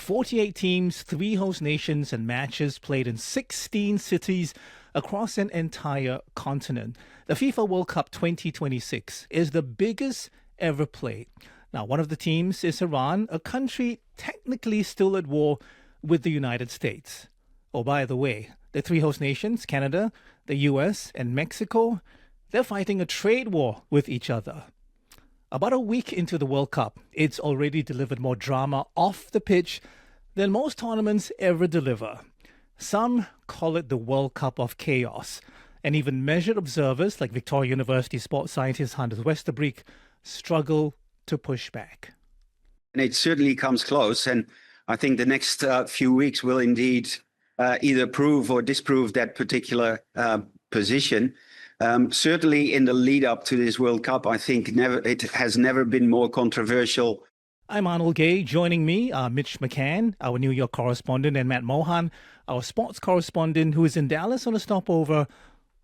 48 teams, 3 host nations, and matches played in 16 cities across an entire continent. The FIFA World Cup 2026 is the biggest ever played. Now, one of the teams is Iran, a country technically still at war with the United States. Oh, by the way, the 3 host nations, Canada, the US, and Mexico, they're fighting a trade war with each other. About a week into the World Cup, it's already delivered more drama off the pitch than most tournaments ever deliver. Some call it the World Cup of chaos, and even measured observers like Victoria University sports scientist Hans Westerbriek struggle to push back. And it certainly comes close, and I think the next few weeks will indeed either prove or disprove that particular position. Certainly in the lead up to this World Cup, I think it has never been more controversial. I'm Arnold Gay. Joining me are Mitch McCann, our New York correspondent, and Matt Mohan, our sports correspondent, who is in Dallas on a stopover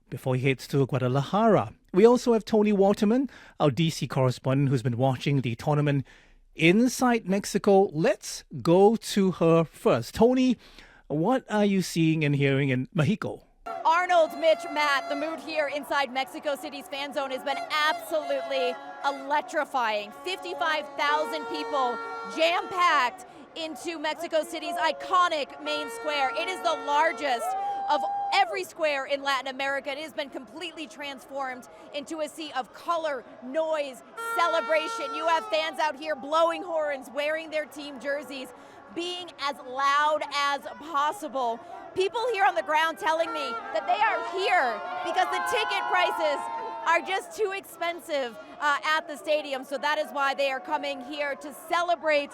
before he heads to Guadalajara. We also have Toni Waterman, our DC correspondent, who's been watching the tournament inside Mexico. Let's go to her first. Toni, what are you seeing and hearing in Mexico? Arnold, Mitch, Matt, the mood here inside Mexico City's fan zone has been absolutely electrifying. 55,000 people jam-packed into Mexico City's iconic main square. It is the largest of every square in Latin America. It has been completely transformed into a sea of color, noise, celebration. You have fans out here blowing horns, wearing their team jerseys, being as loud as possible. People here on the ground telling me that they are here because the ticket prices are just too expensive at the stadium. So that is why they are coming here to celebrate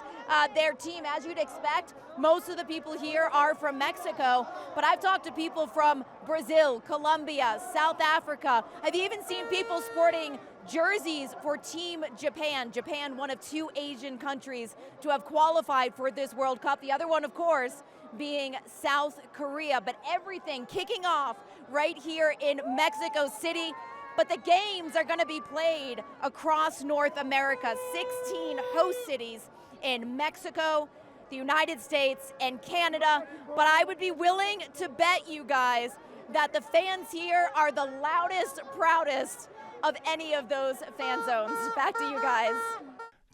their team. As you'd expect, most of the people here are from Mexico, but I've talked to people from Brazil, Colombia, South Africa. I've even seen people sporting jerseys for Team Japan. Japan, one of 2 Asian countries to have qualified for this World Cup. The other one, of course, being South Korea. But everything kicking off right here in Mexico City. But the games are going to be played across North America. 16 host cities in Mexico, the United States, and Canada. But I would be willing to bet you guys that the fans here are the loudest, proudest of any of those fan zones. Back to you guys.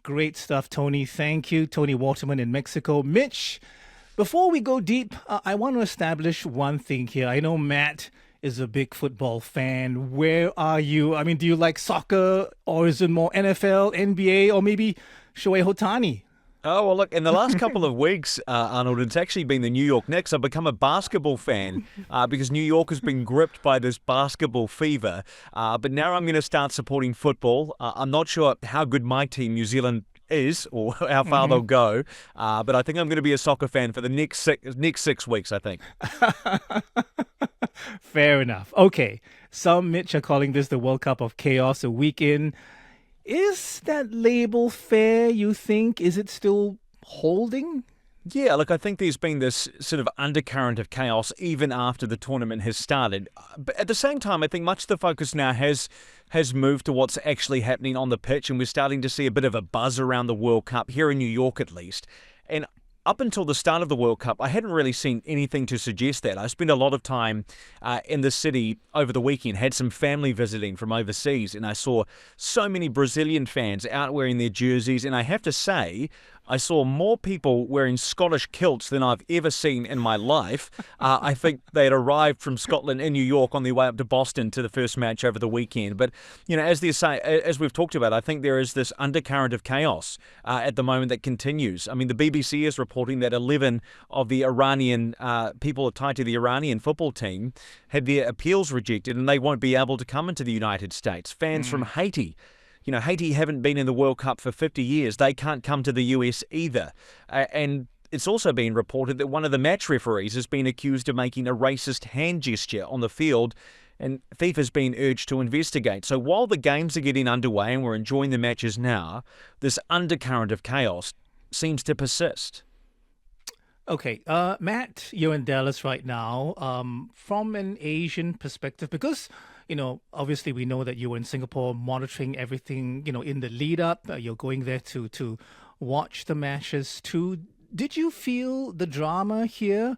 Great stuff, Toni. Thank you. Toni Waterman in Mexico. Mitch, before we go deep, I want to establish one thing here. I know Matt is a big football fan. Where are you? I mean, do you like soccer, or is it more NFL, NBA, or maybe Shohei Ohtani? Oh, well, look, in the last couple of weeks, Arnold, it's actually been the New York Knicks. I've become a basketball fan because New York has been gripped by this basketball fever. But now I'm going to start supporting football. I'm not sure how good my team, New Zealand, is or how far they'll go. But I think I'm going to be a soccer fan for the next 6 weeks, I think. Fair enough. Okay, some, Mitch, are calling this the World Cup of Chaos, a weekend. Is that label fair, you think? Is it still holding? Yeah, look, I think there's been this sort of undercurrent of chaos even after the tournament has started. But at the same time, I think much of the focus now has moved to what's actually happening on the pitch, and we're starting to see a bit of a buzz around the World Cup, here in New York at least. And up until the start of the World Cup, I hadn't really seen anything to suggest that. I spent a lot of time in the city over the weekend, had some family visiting from overseas, and I saw so many Brazilian fans out wearing their jerseys, and I have to say, I saw more people wearing Scottish kilts than I've ever seen in my life. I think they had arrived from Scotland in New York on their way up to Boston to the first match over the weekend. But, you know, as we've talked about, I think there is this undercurrent of chaos at the moment that continues. I mean, the BBC is reporting that 11 of the Iranian people tied to the Iranian football team had their appeals rejected, and they won't be able to come into the United States. Fans from Haiti, you know, Haiti haven't been in the World Cup for 50 years. They can't come to the US either. And it's also been reported that one of the match referees has been accused of making a racist hand gesture on the field, and FIFA's been urged to investigate. So while the games are getting underway and we're enjoying the matches now, this undercurrent of chaos seems to persist. Okay, Matt, you're in Dallas right now. From an Asian perspective, because, you know, obviously we know that you were in Singapore monitoring everything, you know, in the lead up. You're going there to watch the matches too. Did you feel the drama here?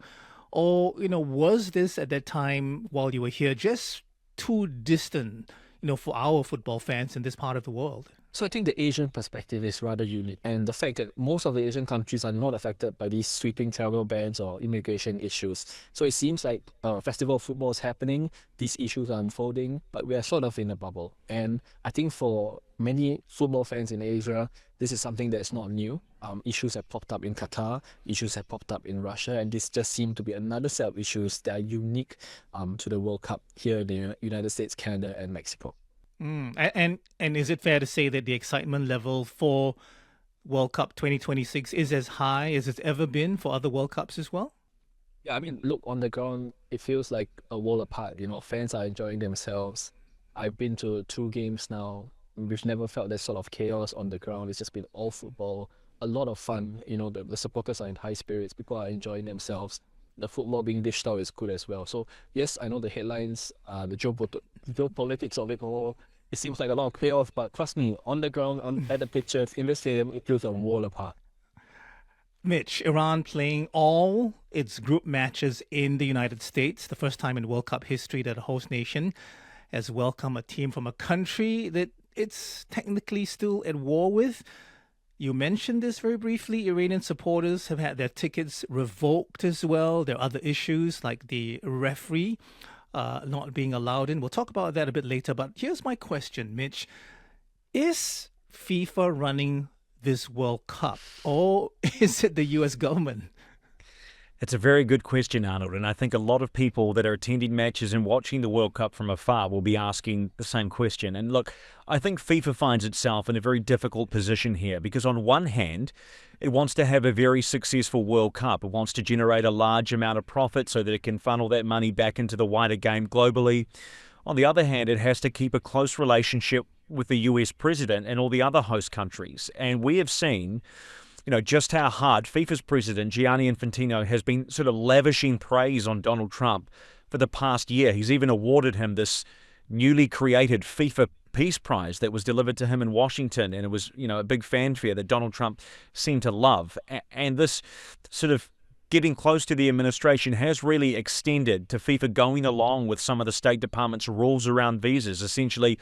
Or, was this at that time while you were here just too distant, for our football fans in this part of the world? So I think the Asian perspective is rather unique, and the fact that most of the Asian countries are not affected by these sweeping travel bans or immigration issues. So it seems like festival of football is happening, these issues are unfolding, but we are sort of in a bubble. And I think for many football fans in Asia, this is something that is not new. Issues have popped up in Qatar, issues have popped up in Russia, and this just seemed to be another set of issues that are unique to the World Cup here in the United States, Canada, and Mexico. And is it fair to say that the excitement level for World Cup 2026 is as high as it's ever been for other World Cups as well? Yeah, I mean, look, on the ground, it feels like a world apart. Fans are enjoying themselves. I've been to 2 games now. We've never felt that sort of chaos on the ground. It's just been all football, a lot of fun. The supporters are in high spirits. People are enjoying themselves. The football being dished out is good as well. So, yes, I know the headlines, the geopolitics of it all, it seems like a lot of chaos, but trust me, on the ground, at the pitches, in the stadium, it feels a world apart. Mitch, Iran playing all its group matches in the United States, the first time in World Cup history that a host nation has welcomed a team from a country that it's technically still at war with. You mentioned this very briefly. Iranian supporters have had their tickets revoked as well. There are other issues like the referee not being allowed in. We'll talk about that a bit later. But here's my question, Mitch. Is FIFA running this World Cup, or is it the U.S. government? It's a very good question, Arnold, and I think a lot of people that are attending matches and watching the World Cup from afar will be asking the same question. And look, I think FIFA finds itself in a very difficult position here because on one hand, it wants to have a very successful World Cup. It wants to generate a large amount of profit so that it can funnel that money back into the wider game globally. On the other hand, it has to keep a close relationship with the US president and all the other host countries. And we have seen just how hard FIFA's president, Gianni Infantino, has been sort of lavishing praise on Donald Trump for the past year. He's even awarded him this newly created FIFA Peace Prize that was delivered to him in Washington, and it was, a big fanfare that Donald Trump seemed to love. And this sort of getting close to the administration has really extended to FIFA going along with some of the State Department's rules around visas. Essentially,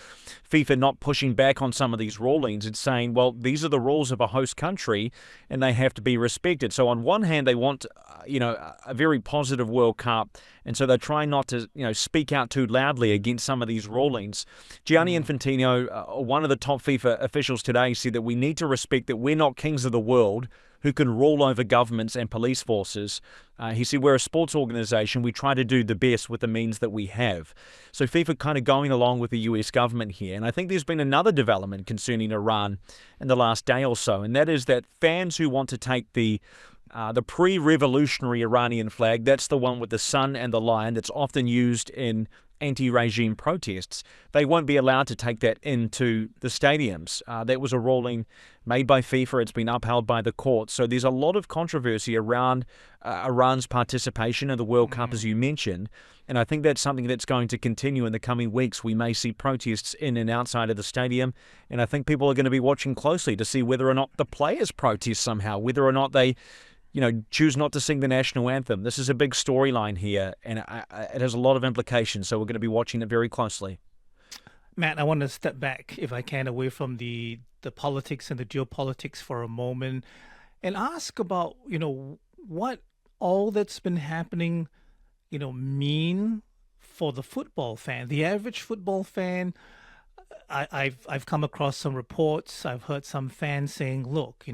FIFA not pushing back on some of these rulings and saying, well, these are the rules of a host country and they have to be respected. So on one hand, they want, a very positive World Cup, and so they're trying not to, speak out too loudly against some of these rulings. Gianni Infantino, one of the top FIFA officials today, said that we need to respect that we're not kings of the world who can rule over governments and police forces. He said, we're a sports organisation. We try to do the best with the means that we have. So FIFA kind of going along with the US government here. And I think there's been another development concerning Iran in the last day or so, and that is that fans who want to take the pre-revolutionary Iranian flag, that's the one with the sun and the lion that's often used in anti-regime protests, they won't be allowed to take that into the stadiums. That was a ruling made by FIFA. It's been upheld by the court. So there's a lot of controversy around Iran's participation in the World Cup, as you mentioned. And I think that's something that's going to continue in the coming weeks. We may see protests in and outside of the stadium. And I think people are going to be watching closely to see whether or not the players protest somehow, whether or not they choose not to sing the national anthem. This is a big storyline here, and it has a lot of implications, so we're going to be watching it very closely. Matt, I want to step back, if I can, away from the politics and the geopolitics for a moment and ask about, what all that's been happening, mean for the football fan, the average football fan. I've come across some reports. I've heard some fans saying, look,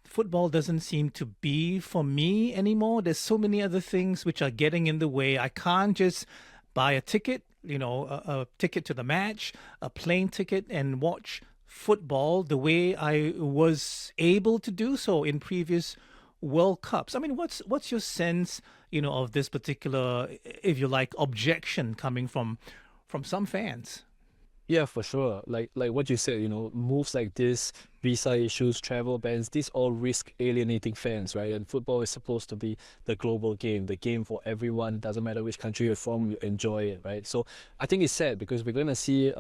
football doesn't seem to be for me anymore. There's so many other things which are getting in the way. I can't just buy a ticket, a ticket to the match, a plane ticket, and watch football the way I was able to do so in previous World Cups. I mean, what's your sense, of this particular, if you like, objection coming from some fans? Yeah, for sure. Like what you said, moves like this visa issues, travel bans, these all risk alienating fans, right? And football is supposed to be the global game, the game for everyone. Doesn't matter which country you're from, you enjoy it, right? So I think it's sad because we're going to see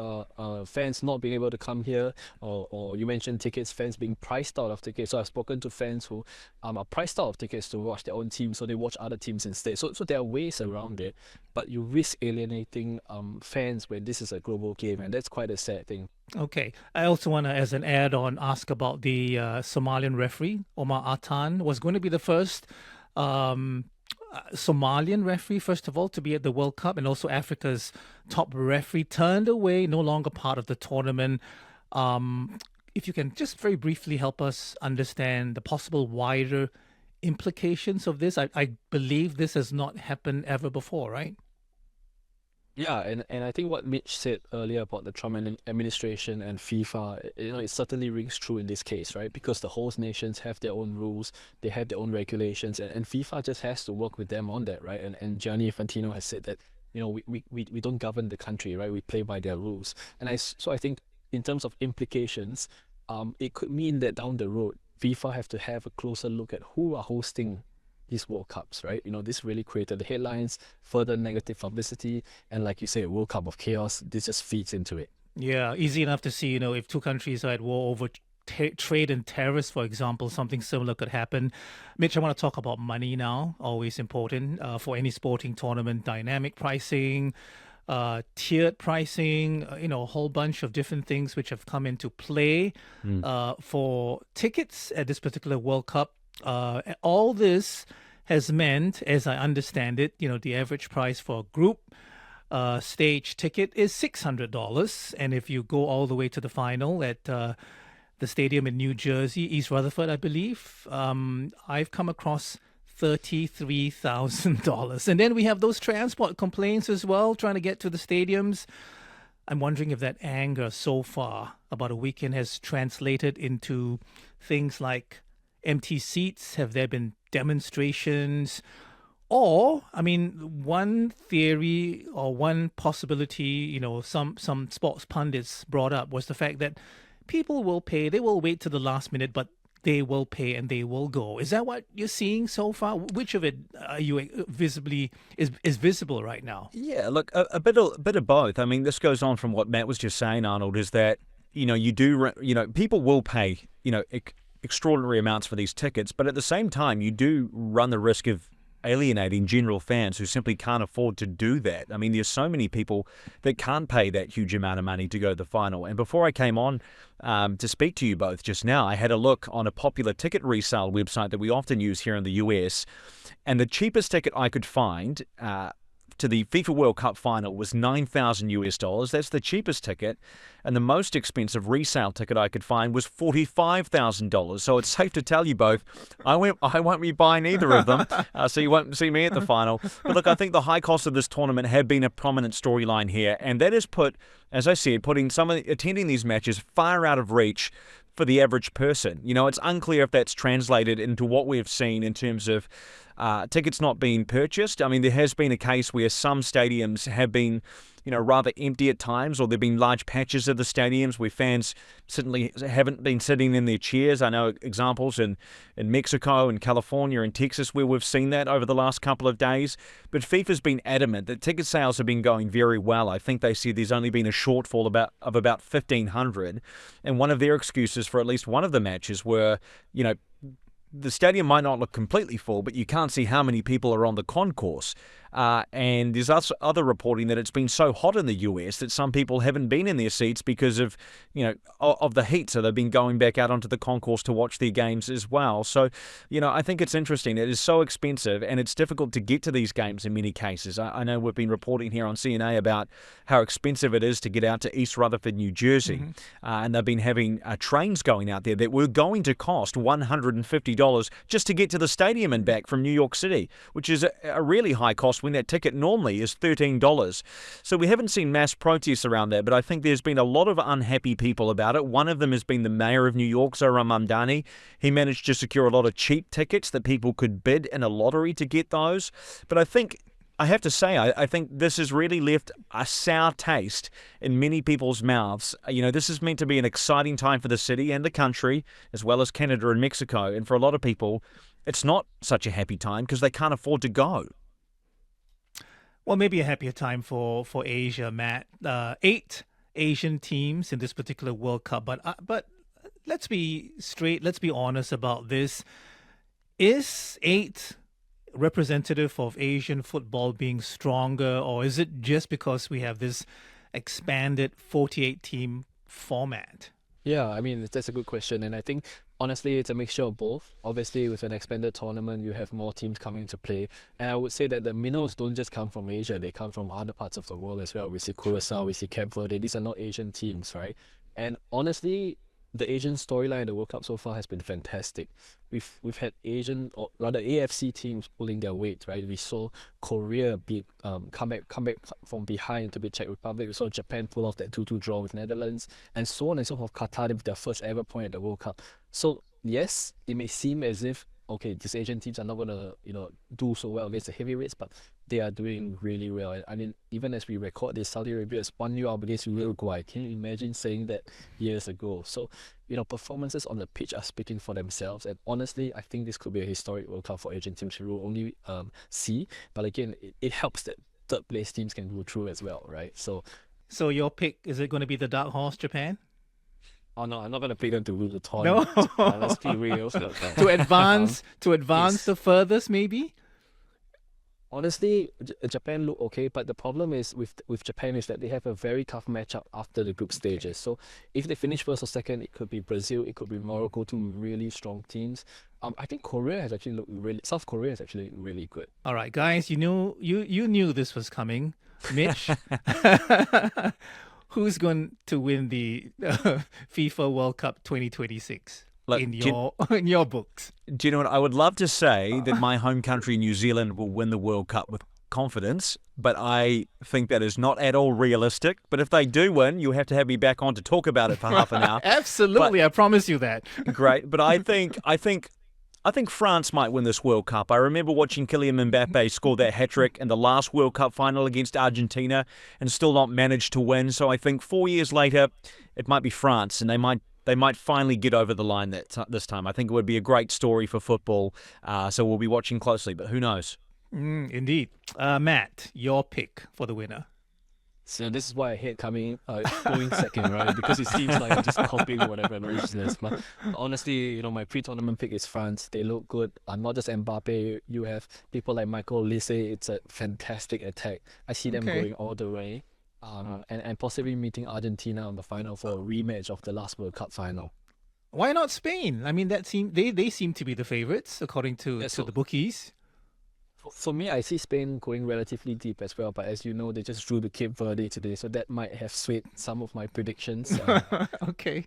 fans not being able to come here, or you mentioned tickets, fans being priced out of tickets. So I've spoken to fans who are priced out of tickets to watch their own team, so they watch other teams instead. So there are ways around it, but you risk alienating fans when this is a global game, and that's quite a sad thing. Okay. I also want to, as an add-on, ask about the Somalian referee. Omar Atan was going to be the first Somalian referee, first of all, to be at the World Cup, and also Africa's top referee, turned away, no longer part of the tournament. If you can just very briefly help us understand the possible wider implications of this. I believe this has not happened ever before, right? Yeah, and I think what Mitch said earlier about the Trump administration and FIFA, it certainly rings true in this case, right? Because the host nations have their own rules, they have their own regulations, and FIFA just has to work with them on that, right? And Gianni Infantino has said that, we don't govern the country, right? We play by their rules. And so I think in terms of implications, it could mean that down the road, FIFA have to have a closer look at who are hosting these World Cups, right? This really created the headlines, further negative publicity, and like you say, a World Cup of chaos. This just feeds into it. Yeah, easy enough to see, if two countries are at war over trade and terrorists, for example, something similar could happen. Mitch, I want to talk about money now, always important for any sporting tournament, dynamic pricing, tiered pricing, a whole bunch of different things which have come into play for tickets at this particular World Cup. All this has meant, as I understand it, the average price for a group stage ticket is $600. And if you go all the way to the final at the stadium in New Jersey, East Rutherford, I believe, I've come across $33,000. And then we have those transport complaints as well, trying to get to the stadiums. I'm wondering if that anger so far about a weekend has translated into things like empty seats. Have there been demonstrations? Or, one theory or one possibility, some sports pundits brought up was the fact that people will pay. They will wait to the last minute, but they will pay and they will go. Is that what you're seeing so far? Which of it are you is visible right now? Yeah, look, a bit of both. This goes on from what Matt was just saying, Arnold, is that, people will pay, extraordinary amounts for these tickets, but at the same time, you do run the risk of alienating general fans who simply can't afford to do that. There's so many people that can't pay that huge amount of money to go to the final. And before I came on to speak to you both just now, I had a look on a popular ticket resale website that we often use here in the US, and the cheapest ticket I could find to the FIFA World Cup final was $9,000. That's the cheapest ticket, and the most expensive resale ticket I could find was $45,000. So it's safe to tell you both, I won't be buying either of them. So you won't see me at the final. But look, I think the high cost of this tournament have been a prominent storyline here, and that has put, as I said, putting some of attending these matches far out of reach for the average person. It's unclear if that's translated into what we've seen in terms of tickets not being purchased. There has been a case where some stadiums have been, rather empty at times, or there have been large patches of the stadiums where fans certainly haven't been sitting in their chairs. I know examples in Mexico and California and Texas where we've seen that over the last couple of days. But FIFA's been adamant that ticket sales have been going very well. I think they said there's only been a shortfall of about 1,500. And one of their excuses for at least one of the matches were, the stadium might not look completely full, but you can't see how many people are on the concourse. And there's other reporting that it's been so hot in the US that some people haven't been in their seats because of, of the heat. So they've been going back out onto the concourse to watch their games as well. So, I think it's interesting. It is so expensive and it's difficult to get to these games in many cases. I know we've been reporting here on CNA about how expensive it is to get out to East Rutherford, New Jersey. And they've been having trains going out there that were going to cost $150 just to get to the stadium and back from New York City, which is a really high cost when that ticket normally is $13. So we haven't seen mass protests around that, but I think there's been a lot of unhappy people about it. One of them has been the mayor of New York, Zohran Mamdani. He managed to secure a lot of cheap tickets that people could bid in a lottery to get those. But I think I have to say, I think this has really left a sour taste in many people's mouths. This is meant to be an exciting time for the city and the country, as well as Canada and Mexico. And for a lot of people, it's not such a happy time because they can't afford to go. Well, maybe a happier time for Asia, Matt. 8 Asian teams in this particular World Cup. But let's be straight, let's be honest about this. Is 8 representative of Asian football being stronger, or is it just because we have this expanded 48-team format? Yeah, I mean, that's a good question. And I think, honestly, it's a mixture of both. Obviously, with an expanded tournament, you have more teams coming to play. And I would say that the minnows don't just come from Asia, they come from other parts of the world as well. We see Curacao, we see Cape Verde. These are not Asian teams, right? And honestly, the Asian storyline in the World Cup so far has been fantastic. We've had Asian, or rather AFC teams pulling their weight, right? We saw Korea come back from behind to beat Czech Republic. We saw Japan pull off that 2-2 draw with Netherlands, and so on and so forth. Qatar with their first ever point at the World Cup. So yes, it may seem as if these Asian teams are not gonna do so well against the heavyweights, but they are doing really well. I mean, even as we record this, Saudi Arabia has 1-0 up against Uruguay. Can you imagine saying that years ago? So, performances on the pitch are speaking for themselves. And honestly, I think this could be a historic World Cup for Asian teams. We will only see. But again, it helps that third place teams can go through as well, right? So your pick, is it going to be the dark horse, Japan? Oh no, I'm not going to pick them to lose the tournament. No. Let's be real. to advance yes. the furthest, maybe? Honestly, Japan look okay, but the problem is with Japan is that they have a very tough matchup after the group stages. So if they finish first or second, it could be Brazil, it could be Morocco, 2 really strong teams. I think South Korea has actually looked really good. All right, guys, you knew this was coming. Mitch, who's going to win the FIFA World Cup 2026? Look, in your books? Do you know what? I would love to say that my home country, New Zealand, will win the World Cup with confidence, but I think that is not at all realistic. But if they do win, you'll have to have me back on to talk about it for half an hour. Absolutely, I promise you that. Great, but I think France might win this World Cup. I remember watching Kylian Mbappe score that hat-trick in the last World Cup final against Argentina and still not manage to win. So I think 4 years later, it might be France, and they might finally get over the line this time. I think it would be a great story for football. So we'll be watching closely, but who knows? Indeed. Matt, your pick for the winner. So this is why I hate going second, right? Because it seems like I'm just copying whatever nonsense. But honestly, my pre-tournament pick is France. They look good. Not just Mbappe. You have people like Michael Olise. It's a fantastic attack. I see them going all the way. And possibly meeting Argentina on the final for a rematch of the last World Cup final. Why not Spain? I mean, they seem to be the favourites according to the bookies. For me, I see Spain going relatively deep as well. But as you know, they just drew the Cape Verde today, so that might have swayed some of my predictions. Okay.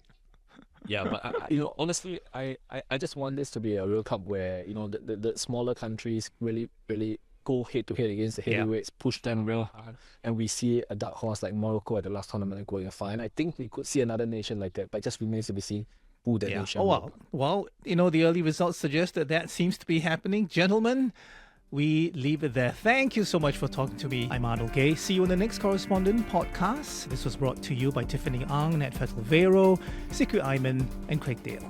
Yeah, but honestly, I just want this to be a World Cup where the smaller countries really go head-to-head against the heavyweights, push them real hard, and we see a dark horse like Morocco at the last tournament going fine. I think we could see another nation like that, but it just remains to be seen who that nation will. Well, the early results suggest that seems to be happening. Gentlemen, we leave it there. Thank you so much for talking to me. I'm Arnold Gay. See you in the next Correspondent podcast. This was brought to you by Tiffany Ang, Nat Fetal Vero, Sikri Ayman, and Craig Dale.